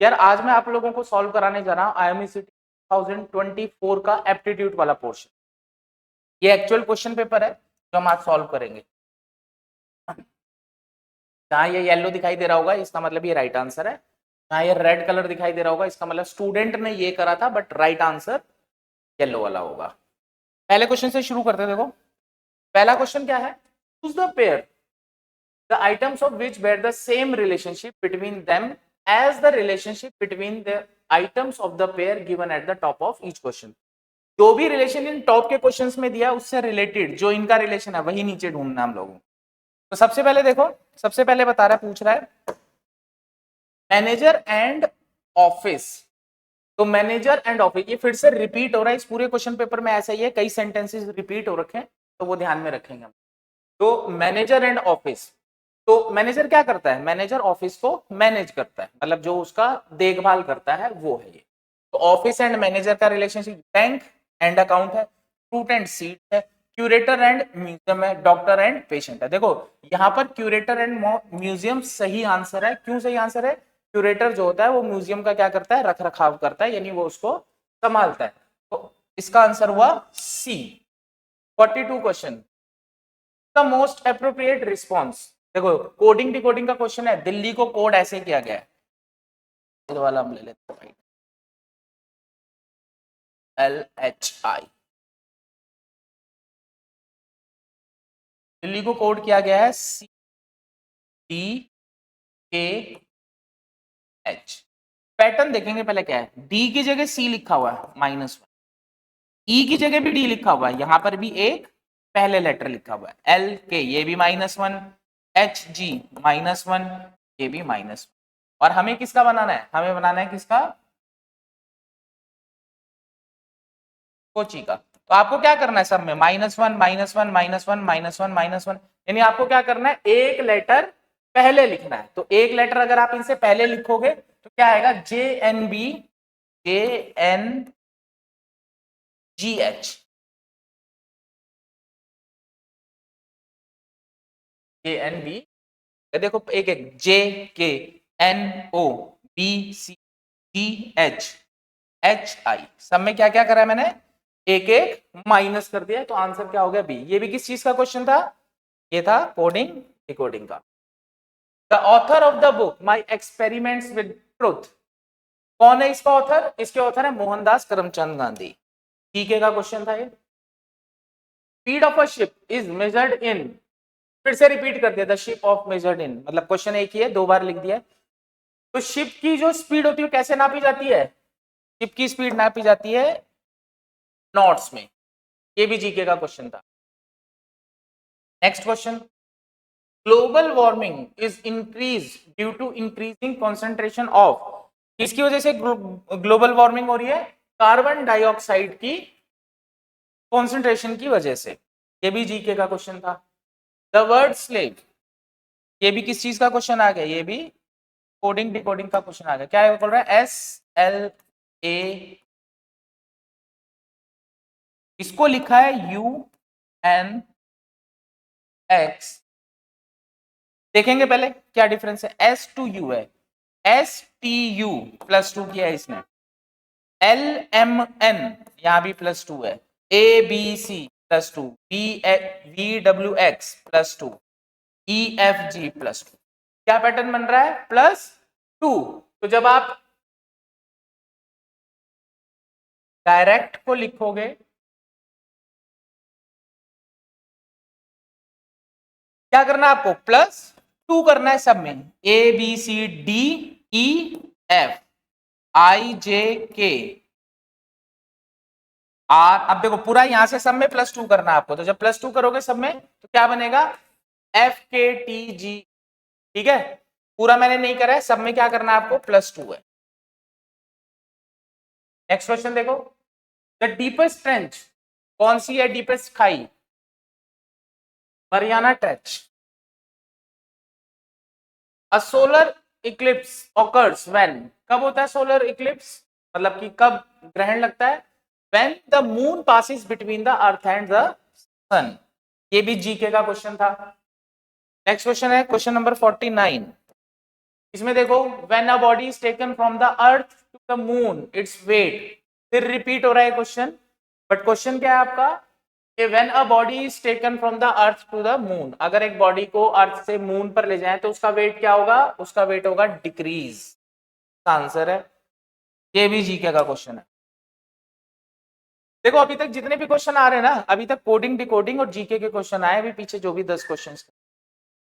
यार आज मैं आप लोगों को सॉल्व कराने जा रहा हूँ IMCT 2024 का एप्टीट्यूड वाला पोर्शन। ये एक्चुअल क्वेश्चन पेपर है जो हम आज सॉल्व करेंगे। जहाँ ये येलो दिखाई दे रहा होगा इसका मतलब ये राइट आंसर है, जहाँ ये रेड कलर दिखाई दे रहा होगा इसका मतलब स्टूडेंट ने ये करा था, बट राइट आंसर येलो वाला होगा। पहले क्वेश्चन से शुरू करते हैं। देखो पहला क्वेश्चन क्या है, choose the pair the items of which bear the same relationship between them as the relationship between the items of the pair given at the top of each question। जो भी रिलेशन इन टॉप के questions में दिया उससे related जो इनका relation है वही नीचे ढूंढना हम लोगों। तो सबसे पहले देखो, सबसे पहले बता रहा है, पूछ रहा है मैनेजर एंड ऑफिस। तो मैनेजर एंड ऑफिस ये फिर से रिपीट हो रहा है इस पूरे क्वेश्चन पेपर में, ऐसा ही है, कई सेंटेंसेस रिपीट हो रखे हैं तो वो ध्यान में रखेंगे हम। तो मैनेजर एंड ऑफिस, तो मैनेजर क्या करता है, मैनेजर ऑफिस को मैनेज करता है, मतलब जो उसका देखभाल करता है वो है ये। तो ऑफिस एंड मैनेजर का रिलेशनशिप बैंक एंड अकाउंट है, फ्रूट एंड सीड है, क्यूरेटर एंड म्यूजियम है, डॉक्टर एंड पेशेंट है। देखो यहाँ पर क्यूरेटर एंड म्यूजियम सही आंसर है। क्यों सही आंसर है, क्यूरेटर जो होता है वो म्यूजियम का क्या करता है, रख रखाव करता है, यानी वो उसको संभालता है। तो इसका आंसर हुआ सी। 42 question, the most appropriate response. देखो कोडिंग डिकोडिंग का क्वेश्चन है, दिल्ली को कोड ऐसे किया गया है, ये वाला हम ले लेते हैं, LHI। दिल्ली को कोड किया गया है CDKH। पैटर्न देखेंगे पहले क्या है, डी की जगह सी लिखा हुआ है -1, ई की जगह भी डी लिखा हुआ है, यहां पर भी एक पहले लेटर लिखा हुआ है, LK ये भी -1, HG -1 ये भी -1। और हमें किसका बनाना है, हमें बनाना है किसका, कोची का। तो आपको क्या करना है सब में -1 -1 -1 -1 -1 -1, यानी आपको क्या करना है, एक लेटर पहले लिखना है। तो एक लेटर अगर आप इनसे पहले लिखोगे तो क्या आएगा, JNB JNGH JNB। देखो एक एक JKNOBCGHHI, सब में क्या क्या करा है मैंने, एक एक माइनस कर दिया, तो आंसर क्या हो गया बी। ये भी किस चीज का क्वेश्चन था, ये था कोडिंग डिकोडिंग का। The author of the book my experiments with truth, कौन है इसका ऑथर, इसके ऑथर है मोहनदास करमचंद गांधी। ठीक है का क्वेश्चन था ये। Speed of a ship is measured in, फिर से रिपीट कर दिया, the ship of measured in, मतलब क्वेश्चन एक ही है, दो बार लिख दिया। तो शिप की जो स्पीड होती है कैसे नापी जाती है, शिप की स्पीड नापी जाती है नॉट्स में। ये भी जीके का क्वेश्चन था। Next question, global warming is increase due to increasing concentration of, किसकी वजह से ग्लोबल वार्मिंग हो रही है, कार्बन डाइऑक्साइड की कॉन्सेंट्रेशन की वजह से। ये भी जीके का क्वेश्चन था। द वर्ड स्लेव, ये भी किस चीज का क्वेश्चन आ गया, ये भी कोडिंग डिकोडिंग का क्वेश्चन आ गया। क्या है बोल रहा है, SLA, इसको लिखा है UNX। देखेंगे पहले क्या डिफरेंस है, S टू U है, STU +2 किया है इसने, LMN यहां भी +2 है, ABC +2, VWX +2, EFG +2। क्या पैटर्न बन रहा है, +2। तो जब आप डायरेक्ट को लिखोगे, क्या करना है आपको, +2 करना है सब में, ABCDEFIJKR। अब देखो पूरा यहां से सब में +2 करना है आपको, तो जब +2 करोगे सब में तो क्या बनेगा, FKTG। ठीक है, पूरा मैंने नहीं करा है, सब में क्या करना है आपको, +2 है। नेक्स्ट क्वेश्चन देखो, द डीपेस्ट ट्रेंच, कौन सी है डीपेस्ट खाई, Mariana trench. A solar Eclipse occurs when, कब होता है सोलर इक्लिप्स, मतलब कि कब ग्रहण लगता है, when the moon passes between the earth and the sun. ये भी जीके का क्वेश्चन था। नेक्स्ट क्वेश्चन है क्वेश्चन नंबर 49, इसमें देखो, when a body is taken from the earth to the moon it's weight, फिर रिपीट हो रहा है क्वेश्चन, बट क्वेश्चन क्या है आपका कि when a body is taken from the earth to the moon, अगर एक बॉडी को अर्थ से मून पर ले जाए तो उसका वेट क्या होगा, उसका वेट होगा डिक्रीज। आंसर है, ये भी जीके का क्वेश्चन है। देखो अभी तक जितने भी क्वेश्चन आ रहे हैं ना, अभी तक कोडिंग डिकोडिंग और जीके के क्वेश्चन आए, अभी पीछे जो भी 10 क्वेश्चन,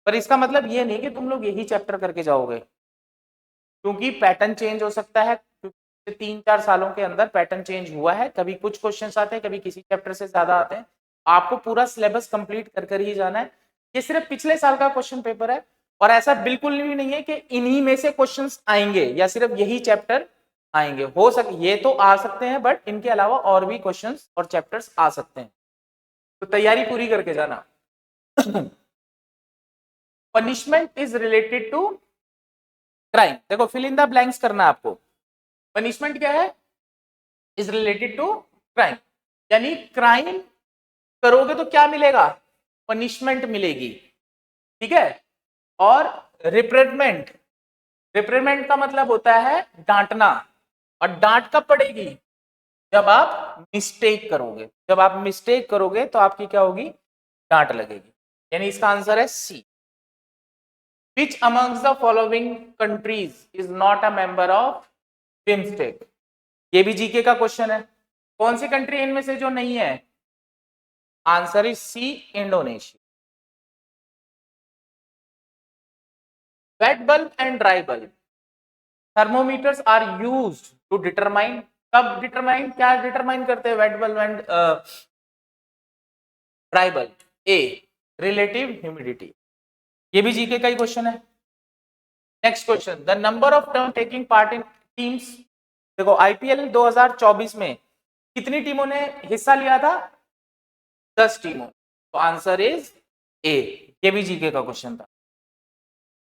पर इसका मतलब ये नहीं कि तुम लोग यही चैप्टर करके जाओगे, क्योंकि पैटर्न चेंज हो सकता है। 3-4 सालों के अंदर पैटर्न चेंज हुआ है, कभी कुछ क्वेश्चंस आते हैं, कभी किसी चैप्टर से ज्यादा आते हैं। आपको पूरा सिलेबस कंप्लीट कर कर ही जाना है। ये सिर्फ पिछले साल का क्वेश्चन पेपर है, और ऐसा बिल्कुल भी नहीं है कि इन्हीं में से क्वेश्चंस आएंगे या सिर्फ यही चैप्टर आएंगे। हो सक ये तो आ सकते हैं, बट इनके अलावा और भी क्वेश्चंस और चैप्टर्स आ सकते हैं, तो तैयारी पूरी करके जाना। Punishment is related to crime. देखो फिल इन द ब्लैंक्स करना है आपको। पनिशमेंट क्या है, इज रिलेटेड टू क्राइम, यानी क्राइम करोगे तो क्या मिलेगा, पनिशमेंट मिलेगी, ठीक है। और रिप्रेमेंट, रिप्रेमेंट का मतलब होता है डांटना, और डांट कब पड़ेगी, जब आप मिस्टेक करोगे, जब आप मिस्टेक करोगे तो आपकी क्या होगी, डांट लगेगी, यानी इसका आंसर है सी। Which amongst the following countries is not a member of BIMSTEC? ये भी जीके का क्वेश्चन है। कौन सी कंट्री इनमें से जो नहीं है, answer is C, Indonesia. Wet bulb and dry bulb, thermometers are used to determine, कब डिटरमाइन, क्या डिटरमाइन करते हैं wet bulb and dry bulb, A relative humidity. ये भी जीके का ही क्वेश्चन है। Next question, the number of term taking part in teams. देखो आईपीएल 2024 में कितनी टीमों ने हिस्सा लिया था, 10 टीमों, तो आंसर इज ए, ये भी जीके का क्वेश्चन था।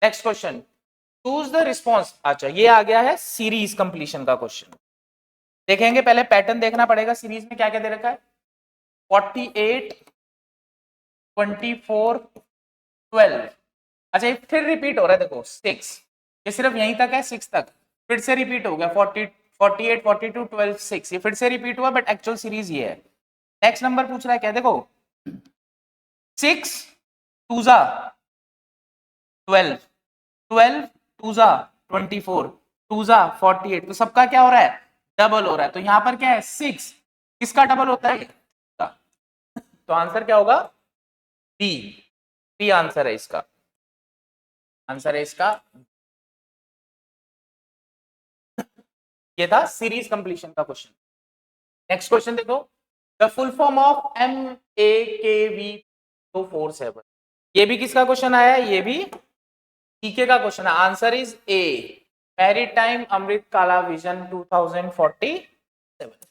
Next question, choose the response. अच्छा ये आ गया है सीरीज कंप्लीशन का क्वेश्चन। देखेंगे, पहले पैटर्न देखना पड़ेगा, सीरीज में क्या क्या दे रखा है, 48, 24, 12। अच्छा ये फिर रिपीट हो रहा है, देखो 6, ये सिर्फ यहीं तक है, 6 तक, फिर से रिपीट हो गया, 40, 48, 42, 12, 6, ये फिर से रिपीट हुआ, बट एक्चुअल सीरीज ये है। नेक्स्ट नंबर पूछ रहा है क्या, देखो 6 2 जा 12, 12 2 जा 24, 2 जा 48, तो सबका क्या हो रहा है, डबल हो रहा है। तो यहां पर क्या है, 6 किसका डबल होता है, तो आंसर क्या होगा, बी, बी आंसर है इसका, आंसर है इसका। ये था सीरीज कंप्लीशन का क्वेश्चन। नेक्स्ट क्वेश्चन देखो, the full form of MAKV247, ये भी किसका क्वेश्चन आया है, ये भी टीके का क्वेश्चन है। आंसर इज ए, मैरीटाइम अमृत काला विजन 2047।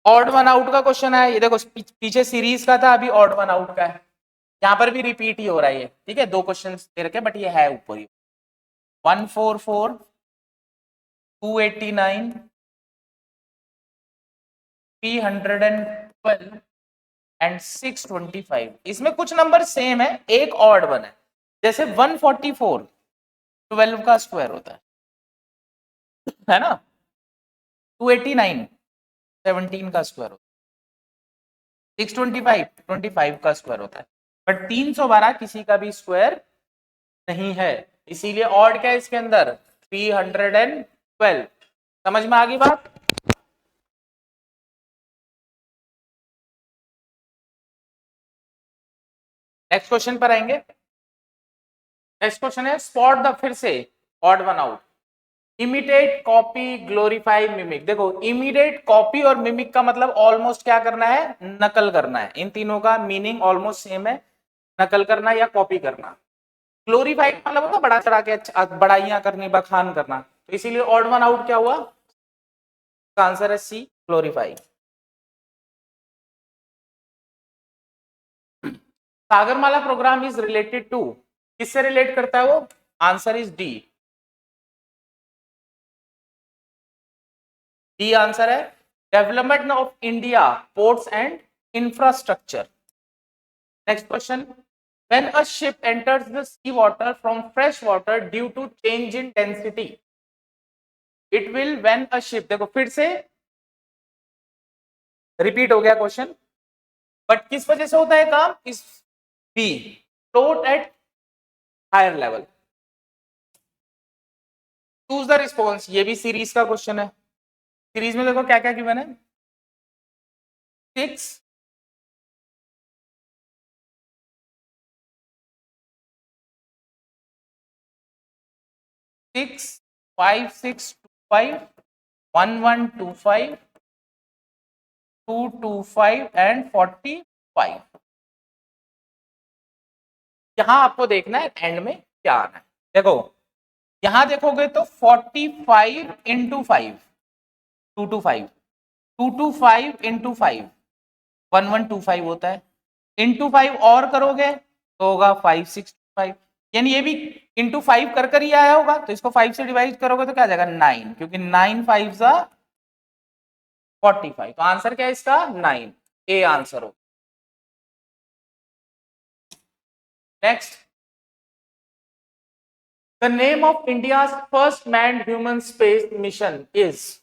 ऑड वन आउट का क्वेश्चन है, ये देखो पीछे सीरीज का था, अभी ऑड वन आउट का है, यहाँ पर भी रिपीट ही हो रहा है ये, ठीक है, 2 क्वेश्चन दे रखे, बट ये है ऊपर ही, 144, 289, 312 एंड 625। इसमें कुछ नंबर सेम है, एक ऑड वन है, जैसे 144 12 का स्क्वायर होता है ना, 289 17 का स्क्वायर होता है, 625 25 का स्क्वायर होता है, बट 312 किसी का भी स्क्वायर नहीं है, इसीलिए ऑड क्या है इसके अंदर, 312। समझ में आ गई बात। नेक्स्ट क्वेश्चन पर आएंगे। नेक्स्ट क्वेश्चन है, स्पॉट द, फिर से odd one out, imitate, copy, glorify, mimic. देखो इमिटेट, कॉपी और मिमिक का मतलब ऑलमोस्ट क्या करना है, नकल करना है, इन तीनों का मीनिंग ऑलमोस्ट सेम है, नकल करना या कॉपी करना। ग्लोरीफाई मतलब होता बड़ा चढ़ा के बड़ाइयां करनी, बखान करना, तो इसीलिए ऑड वन आउट क्या हुआ, आंसर है C, glorify. Sagarmala programme is related to, किससे रिलेट करता है वो, answer is D, D answer है, development of India ports and infrastructure. Next question, When a ship enters the sea water from fresh water due to change in density, it will when a ship, देखो फिर से repeat हो गया question, but किस वजह से होता है काम, is B float at higher level. Choose the response, ये भी सीरीज का क्वेश्चन है। सीरीज में देखो क्या क्या गिवन है, 6 6 5 6 2 5 1 1 2 5 2 2 5 एंड 45। यहां आपको देखना है एंड में क्या आना है। देखो यहां देखोगे तो 45 इंटू 5 225 225 इंटू 5 1125 होता है, इंटू 5 और करोगे तो होगा 5625, यानी ये भी इंटू 5 कर ही आया होगा, तो इसको 5 से डिवाइड करोगे तो क्या आ जाएगा 9, क्योंकि 9 5 जा 45, तो आंसर क्या है इसका 9, ए आंसर हो। Next, the name of India's first manned human space mission is,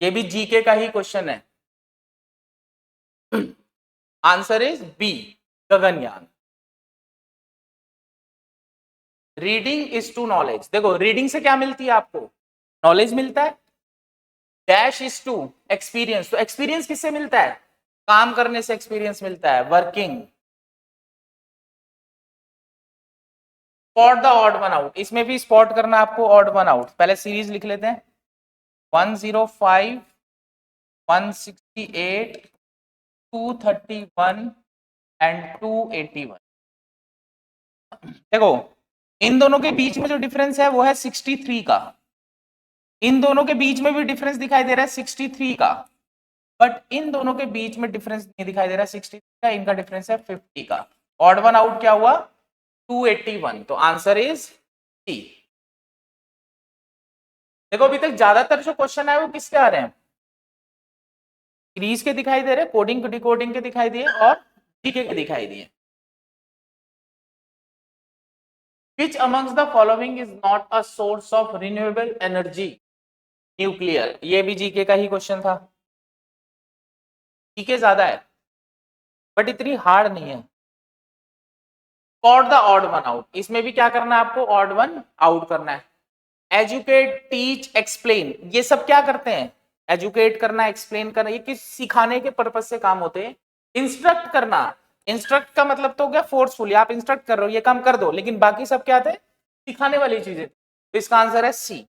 ये भी जीके का ही क्वेश्चन है। Answer is B, Gaganyaan. Reading is to knowledge, देखो रीडिंग से क्या मिलती है आपको, नॉलेज मिलता है। डैश इज टू एक्सपीरियंस, तो एक्सपीरियंस किससे मिलता है, काम करने से एक्सपीरियंस मिलता है, working. Spot the odd one out, इसमें भी स्पॉट करना आपको ऑड वन आउट, पहले सीरीज लिख लेते हैं, 105 168 231 एंड 281। देखो इन दोनों के बीच में जो डिफरेंस है वो है 63 का, इन दोनों के बीच में भी डिफरेंस दिखाई दे रहा है 63 का, बट इन दोनों के बीच में डिफरेंस नहीं दिखाई दे रहा है 63 का, इनका डिफरेंस है 50 का। ऑड वन आउट क्या हुआ 281, तो आंसर इज सी। देखो अभी तक ज्यादातर जो क्वेश्चन है वो किसके आ रहे हैं, सीरीज के दिखाई दे रहे, कोडिंग डिकोडिंग के दिखाई दिए और जीके के दिखाई दिए। Which amongst the following is not a source of renewable energy? Nuclear, ये भी जीके का ही क्वेश्चन था, जीके ज्यादा है बट इतनी हार्ड नहीं है। Sort the odd one out, इसमें भी क्या करना है आपको, ऑड वन आउट करना है। एजुकेट, टीच, एक्सप्लेन, ये सब क्या करते हैं, एजुकेट करना, एक्सप्लेन करना, ये किस सिखाने के पर्पज से काम होते हैं। इंस्ट्रक्ट करना, इंस्ट्रक्ट का मतलब तो हो गया फोर्सफुली, आप इंस्ट्रक्ट कर रहे हो ये काम कर दो, लेकिन बाकी सब क्या थे, सिखाने वाली चीजें, तो इसका आंसर है C.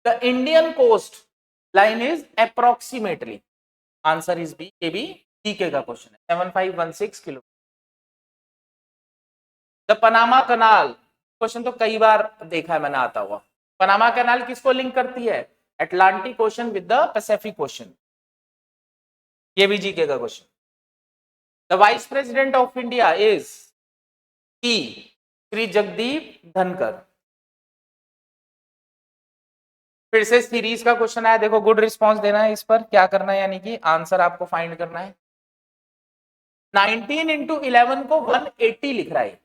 The Indian coast line is approximately, answer is B, ये भी जीके का क्वेश्चन है, 7516 kilo. The Panama canal, question तो कई बार देखा है मैंने आता हुआ, पनामा कनाल किसको लिंक करती है, Atlantic Ocean with the Pacific Ocean, ये भी जीके का question. The vice president of India is C, Shri Jagdeep Dhankhar. फिर से सीरीज का क्वेश्चन आया, देखो गुड रिस्पांस देना है इस पर, क्या करना है यानी कि आंसर आपको फाइंड करना है। 19 इंटू 11 को 180 लिख रहा है,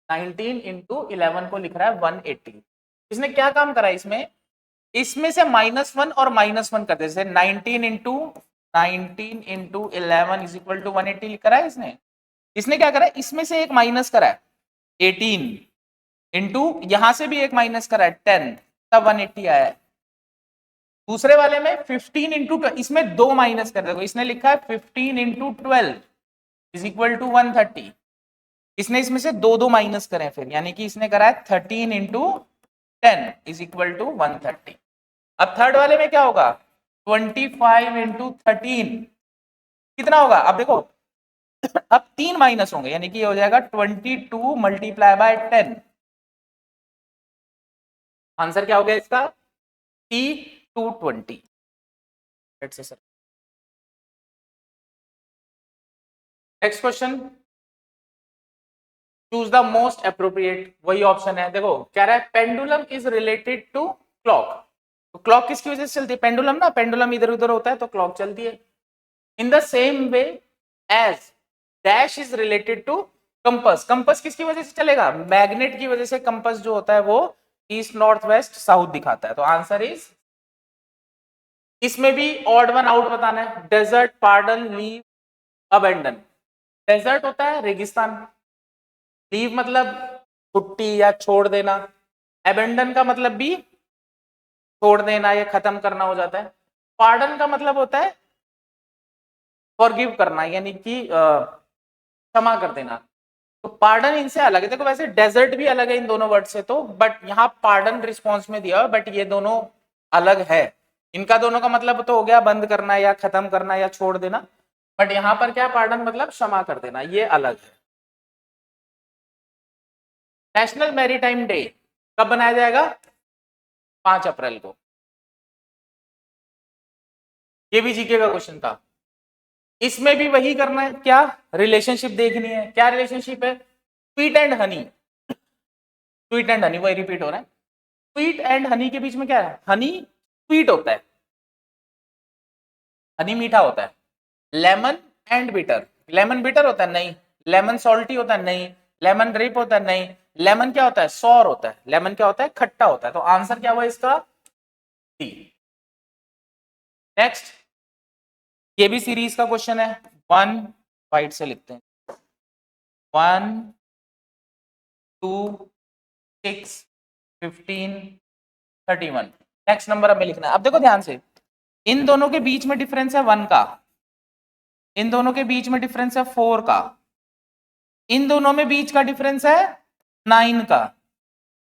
19 इंटू 11 को लिख रहा है 180। इसने क्या काम करा इसमें, इसमें से -1 और -1 कर दे, जैसे 19 इंटू 11 इज इक्वल टू 180 लिख रहा है इसने। इसने क्या करा, इसमें से एक माइनस करा है 18 इंटू, यहां से भी एक माइनस करा है 10, तब 180 आया है। दूसरे वाले में 15 इंटू, इसमें दो माइनस कर देखो, इसने लिखा है 15 इंटू 12 इज इक्वल टू 130, इसने इसमें से दो दो माइनस करें फिर, यानी कि इसने करा है 13 इंटू 10 इज इक्वल टू 130। अब थर्ड वाले में क्या होगा, 25 इंटू 13 कितना होगा, अब देखो अब 3 माइनस होंगे, यानी कि ये हो जाएगा 22 मल्टीप्लाई बाय 10। आंसर क्या हो गया इसका, C 220। Sir next question, choose the most appropriate, वही ऑप्शन है, देखो कह रहा है pendulum is related to clock, तो क्लॉक किसकी वजह से चलती है, पेंडुलम ना, पेंडुलम इधर उधर होता है तो क्लॉक चलती है। In the same way as dash is related to compass. Compass किसकी वजह से चलेगा? मैग्नेट की वजह से कंपस जो होता है वो ईस्ट नॉर्थ वेस्ट साउथ दिखाता है। तो आंसर इज, इसमें भी ऑड वन आउट बताना है। Desert, pardon, leave, abandon. Desert होता है रेगिस्तान, लीव मतलब छुट्टी या छोड़ देना, अबेंडन का मतलब भी छोड़ देना या खत्म करना हो जाता है। पार्डन का मतलब होता है फॉरगिव करना, यानी कि क्षमा कर देना। तो पार्डन इनसे अलग है। देखो वैसे डेजर्ट भी अलग है इन दोनों वर्ड से तो, बट यहाँ पार्डन रिस्पॉन्स में दिया, बट ये दोनों अलग है। इनका दोनों का मतलब तो हो गया बंद करना या खत्म करना या छोड़ देना, बट यहाँ पर क्या पार्डन मतलब क्षमा कर देना, ये अलग है। नेशनल मैरीटाइम डे कब बनाया जाएगा? 5 अप्रैल को। ये भी जीके का क्वेश्चन था। इसमें भी वही करना है, क्या रिलेशनशिप देखनी है। क्या रिलेशनशिप है? Sweet and honey, sweet and honey वही रिपीट हो रहा है। स्वीट एंड हनी के बीच में क्या है? हनी स्वीट होता है, हनी मीठा होता है। Lemon and bitter, lemon bitter होता है? नहीं। लेमन सॉल्टी होता है? नहीं। लेमन ग्रेप होता है? नहीं। लेमन क्या होता है? सॉर होता है। लेमन क्या होता है? खट्टा होता है। तो आंसर क्या हुआ इसका? डी। नेक्स्ट, ये भी सीरीज का क्वेश्चन है। 1 वाइट से लिखते हैं, 1 2 6 15 31। नेक्स्ट नंबर हमें लिखना है। अब देखो ध्यान से, इन दोनों के बीच में डिफरेंस है 1 का, इन दोनों के बीच में डिफरेंस है 4 का, इन दोनों में बीच का डिफरेंस है 9 का,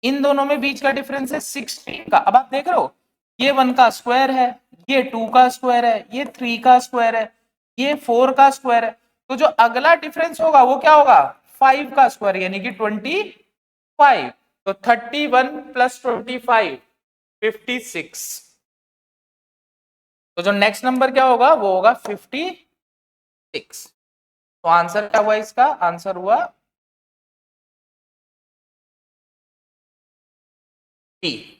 इन दोनों में बीच का डिफरेंस है 16 का। अब आप देख रहे हो, ये 1 का स्क्वायर है, ये 2 का स्क्वायर है, ये 3 का स्क्वायर है, ये 4 का स्क्वायर है। तो जो अगला डिफरेंस होगा वो क्या होगा? 5 का स्क्वायर, यानी कि 25। तो 31 प्लस 25 56। तो जो नेक्स्ट नंबर क्या होगा वो होगा 56। तो आंसर क्या हुआ इसका? आंसर हुआ डी।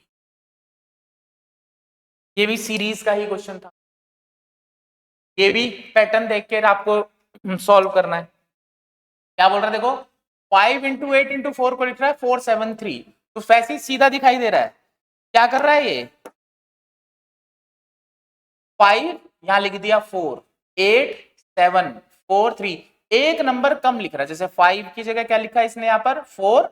ये भी सीरीज का ही क्वेश्चन था, ये भी पैटर्न देख के आपको सॉल्व करना है। क्या बोल रहा है देखो, 5 इंटू 8 इंटू 4 को लिख रहा है 473। तो वैसे ही सीधा दिखाई दे रहा है। क्या कर रहा है ये? 5 यहां लिख दिया, 4 8 7 4 3, एक नंबर कम लिख रहा है। जैसे 5 की जगह क्या लिखा है इसने यहाँ पर? 4।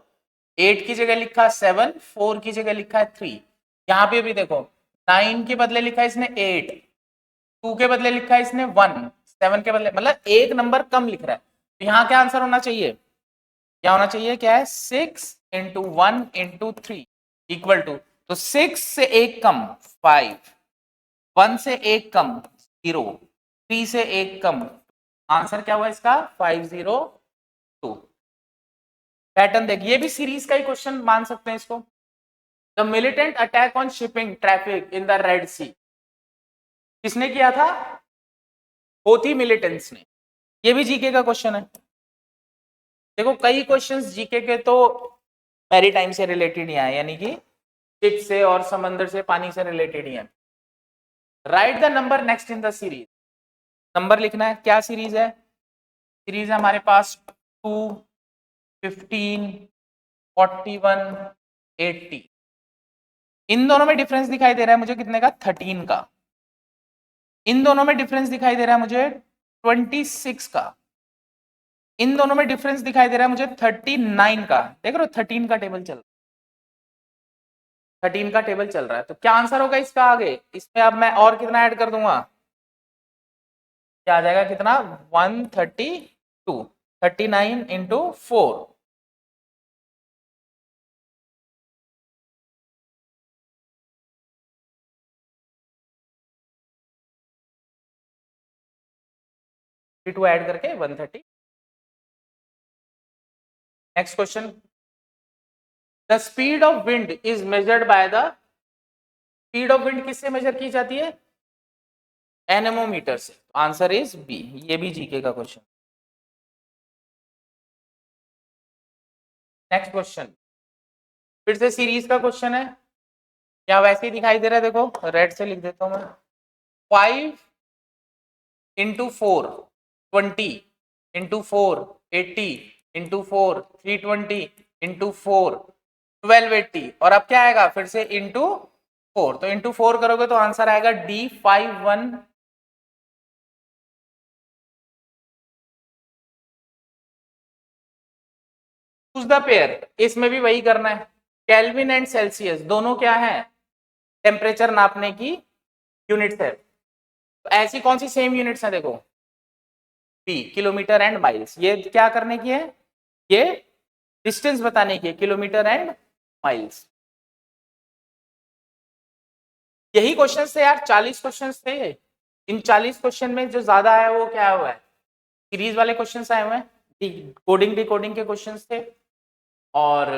8 की जगह लिखा 7, 4 की जगह लिखा है 3। यहाँ पे भी देखो, 9 के बदले लिखा है इसने 8, 2 के बदले लिखा है इसने 1, 7 के बदले, मतलब एक नंबर कम लिख रहा है। तो यहाँ क्या आंसर होना चाहिए? क्या होना चाहिए? क्या है? 6 इंटू 1 इंटू 3 इक्वल टू, तो 6 से एक कम 5, 1 से एक कम 0, 3 से एक कम। आंसर क्या हुआ इसका? 502। पैटर्न देखिए, ये भी सीरीज का ही क्वेश्चन मान सकते हैं इसको। The militant attack on shipping traffic in the Red Sea, किसने किया था? होती मिलिटेंट्स ने। ये भी जीके का क्वेश्चन है। देखो कई क्वेश्चंस जीके के तो मैरी टाइम से रिलेटेड ही आए, यानी कि शिप से और समंदर से, पानी से रिलेटेड ही है। Right the number next in the series, number लिखना है। क्या सीरीज है? सीरीज है हमारे पास 2 15 41 80। इन दोनों में डिफरेंस दिखाई दे रहा है मुझे कितने का? 13 का। इन दोनों में डिफरेंस दिखाई दे रहा है मुझे 26 का। इन दोनों में डिफरेंस दिखाई दे रहा है मुझे 39 का। देख रहे हो 13 का टेबल चल रहा है, 13 का टेबल चल रहा है। तो क्या आंसर होगा इसका आगे? इसमें अब मैं और कितना ऐड कर दूंगा? क्या आ जाएगा? कितना? 132, 39 इंटू 4, टू ऐड करके 130। Next question, the speed of wind is measured by the, speed of wind किससे मेजर की जाती है? एनेमोमीटर से। Answer is B. ये भी जीके का क्वेश्चन। नेक्स्ट क्वेश्चन फिर से सीरीज का क्वेश्चन है। क्या वैसे ही दिखाई दे रहा है? देखो रेड से लिख देता हूं मैं। 5 इंटू 4 20, इंटू 4 80 इंटू 4 320 इंटू 4 1280 और अब क्या आएगा फिर से इंटू 4, तो इंटू 4 करोगे तो आंसर आएगा D51 चूज द पेयर। इसमें भी वही करना है, केल्विन एंड सेल्सियस दोनों क्या है, टेम्परेचर नापने की यूनिट्स है। तो ऐसी कौन सी सेम यूनिट्स है देखो, पी किलोमीटर एंड माइल्स, ये क्या करने की है, ये डिस्टेंस बताने की है, किलोमीटर एंड माइल्स। यही क्वेश्चन थे यार, 40 क्वेश्चन थे। इन 40 क्वेश्चन में जो ज्यादा आया वो क्या हुआ है, सीरीज वाले क्वेश्चन आए हुए हैं, कोडिंग डिकोडिंग के क्वेश्चन थे और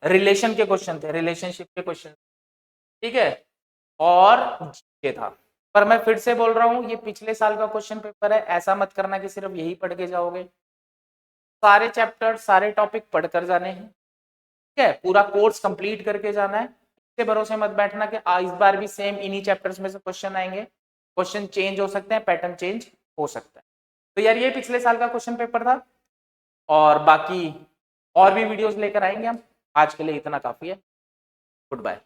रिलेशन के क्वेश्चन थे, रिलेशनशिप के क्वेश्चन, ठीक है, और जीके था। पर मैं फिर से बोल रहा हूँ ये पिछले साल का क्वेश्चन पेपर है, ऐसा मत करना कि सिर्फ यही पढ़ के जाओगे, सारे चैप्टर सारे टॉपिक पढ़कर जाने हैं, ठीक है, पूरा कोर्स कंप्लीट करके जाना है। इसके भरोसे मत बैठना कि इस बार भी सेम इन्हीं चैप्टर्स में से क्वेश्चन आएंगे, क्वेश्चन चेंज हो सकते हैं, पैटर्न चेंज हो सकता है। तो यार ये पिछले साल का क्वेश्चन पेपर था और बाकी और भी वीडियोस लेकर आएंगे हम, आज के लिए इतना काफी है, गुड बाय।